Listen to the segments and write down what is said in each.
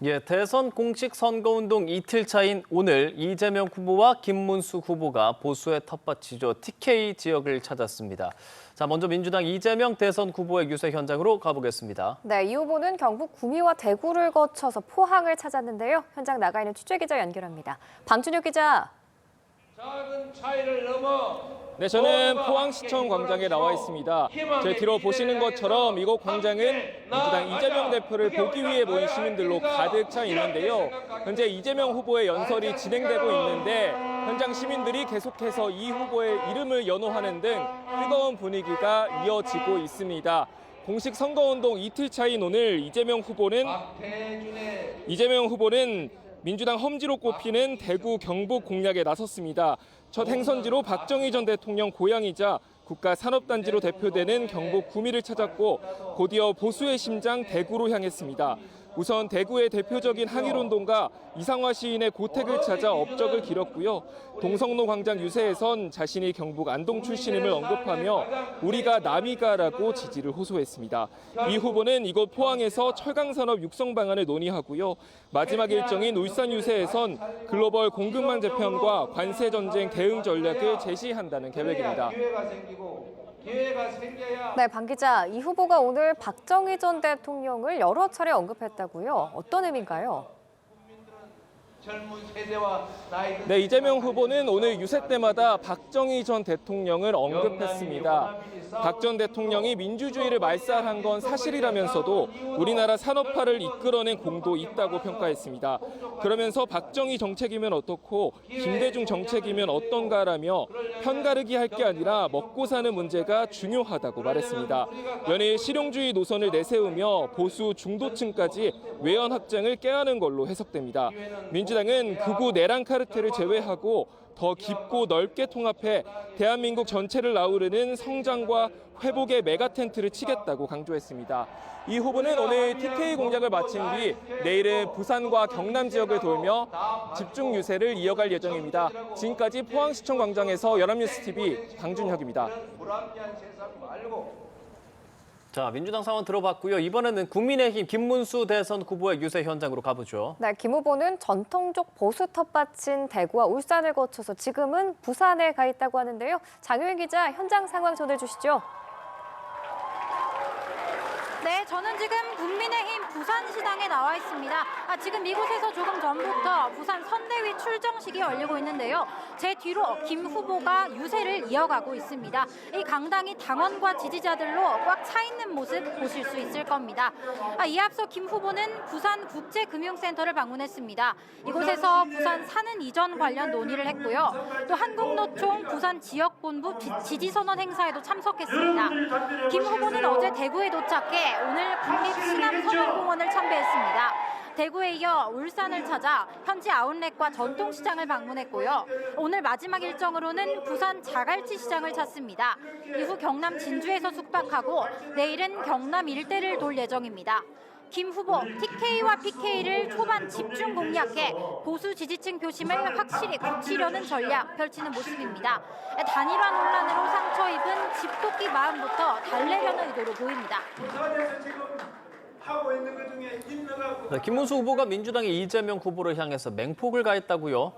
예, 대선 공식 선거운동 이틀 차인 오늘 이재명 후보와 김문수 후보가 보수의 텃밭이죠. TK 지역을 찾았습니다. 자, 먼저 민주당 이재명 대선 후보의 유세 현장으로 가보겠습니다. 네, 이 후보는 경북 구미와 대구를 거쳐서 포항을 찾았는데요. 현장 나가 있는 취재 기자 연결합니다. 방준혁 기자. 작은 차이를 넘어 네, 저는 포항시청 광장에 나와 있습니다. 제 뒤로 보시는 것처럼 이곳 광장은 민주당 이재명 대표를 보기 위해 모인 시민들로 가득 차 있는데요. 현재 이재명 후보의 연설이 진행되고 있는데 현장 시민들이 계속해서 이 후보의 이름을 연호하는 등 뜨거운 분위기가 이어지고 있습니다. 공식 선거운동 이틀 차인 오늘 이재명 후보는 민주당 험지로 꼽히는 대구 경북 공략에 나섰습니다. 첫 행선지로 박정희 전 대통령 고향이자 국가산업단지로 대표되는 경북 구미를 찾았고 곧이어 보수의 심장 대구로 향했습니다. 우선 대구의 대표적인 항일운동가 이상화 시인의 고택을 찾아 업적을 기렸고요. 동성로 광장 유세에선 자신이 경북 안동 출신임을 언급하며 우리가 남이가라고 지지를 호소했습니다. 이 후보는 이곳 포항에서 철강산업 육성 방안을 논의하고요. 마지막 일정인 울산 유세에선 글로벌 공급망 재편과 관세 전쟁 대응 전략을 제시한다는 계획입니다. 네, 방 기자. 이 후보가 오늘 박정희 전 대통령을 여러 차례 언급했다고요. 어떤 의미인가요? 네, 이재명 후보는 오늘 유세 때마다 박정희 전 대통령을 언급했습니다. 박 전 대통령이 민주주의를 말살한 건 사실이라면서도 우리나라 산업화를 이끌어낸 공도 있다고 평가했습니다. 그러면서 박정희 정책이면 어떻고 김대중 정책이면 어떤가라며 편가르기 할 게 아니라 먹고 사는 문제가 중요하다고 말했습니다. 연일 실용주의 노선을 내세우며 보수 중도층까지 외연 확장을 깨하는 걸로 해석됩니다. 민주당은 극우 내란 카르텔을 제외하고 더 깊고 넓게 통합해 대한민국 전체를 아우르는 성장과 회복의 메가 텐트를 치겠다고 강조했습니다. 이 후보는 오늘 TK 공략을 마친 뒤 내일은 부산과 경남 지역을 돌며 집중 유세를 이어갈 예정입니다. 지금까지 포항시청 광장에서 연합뉴스TV 방준혁입니다. 자, 민주당 상황 들어봤고요. 이번에는 국민의힘 김문수 대선 후보의 유세 현장으로 가보죠. 네, 김 후보는 전통적 보수 텃밭인 대구와 울산을 거쳐서 지금은 부산에 가 있다고 하는데요. 장효인 기자, 현장 상황 전해주시죠. 네, 저는 지금 국민의힘 부산시당에 나와 있습니다. 지금 이곳에서 조금 전부터 부산 선대위 출정식이 열리고 있는데요. 제 뒤로 김 후보가 유세를 이어가고 있습니다. 이 강당이 당원과 지지자들로 꽉 차 있는 모습 보실 수 있을 겁니다. 이에 앞서 김 후보는 부산국제금융센터를 방문했습니다. 이곳에서 부산 사는 이전 관련 논의를 했고요. 또 한국노총 부산 지역본부 지지선언 행사에도 참석했습니다. 김 후보는 어제 대구에 도착해 오늘 국립신암선언공원을 참배했습니다. 대구에 이어 울산을 찾아 현지 아웃렛과 전통시장을 방문했고요. 오늘 마지막 일정으로는 부산 자갈치 시장을 찾습니다. 이후 경남 진주에서 숙박하고 내일은 경남 일대를 돌 예정입니다. 김 후보 TK와 PK를 초반 집중 공략해 보수 지지층 표심을 확실히 굳히려는 전략 펼치는 모습입니다. 단일화 논란으로 상처 입은 집도끼 마음부터 달래려는 의도로 보입니다. 네, 김문수 후보가 민주당의 이재명 후보를 향해서 맹폭을 가했다고요.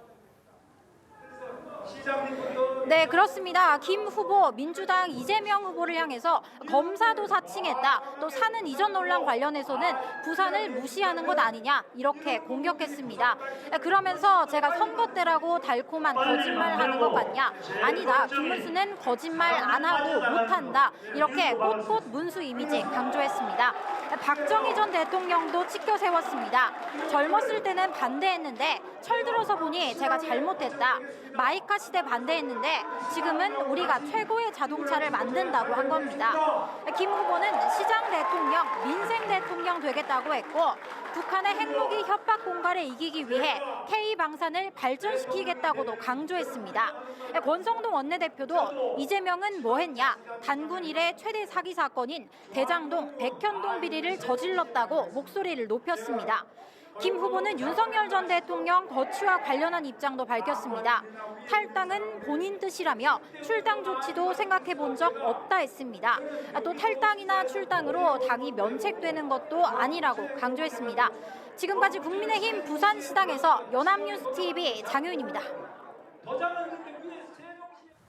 네, 그렇습니다. 김 후보, 민주당 이재명 후보를 향해서 검사도 사칭했다. 또 사는 이전 논란 관련해서는 부산을 무시하는 것 아니냐 이렇게 공격했습니다. 그러면서 제가 선거 때라고 달콤한 거짓말하는 것 같냐? 아니다. 김문수는 거짓말 안 하고 못한다. 이렇게 꽃꽃 문수 이미지 강조했습니다. 박정희 전 대통령도 치켜 세웠습니다. 젊었을 때는 반대했는데 철들어서 보니 제가 잘못했다. 마이카 시대 반대했는데 지금은 우리가 최고의 자동차를 만든다고 한 겁니다. 김 후보는 시장 대통령, 민생 대통령 되겠다고 했고 북한의 핵무기 협박 공갈에 이기기 위해 K방산을 발전시키겠다고도 강조했습니다. 권성동 원내대표도 이재명은 뭐 했냐? 단군 이래 최대 사기 사건인 대장동, 백현동 비리를 저질렀다고 목소리를 높였습니다. 김 후보는 윤석열 전 대통령 거취와 관련한 입장도 밝혔습니다. 탈당은 본인 뜻이라며 출당 조치도 생각해 본 적 없다 했습니다. 또 탈당이나 출당으로 당이 면책되는 것도 아니라고 강조했습니다. 지금까지 국민의힘 부산시당에서 연합뉴스TV 장효인입니다.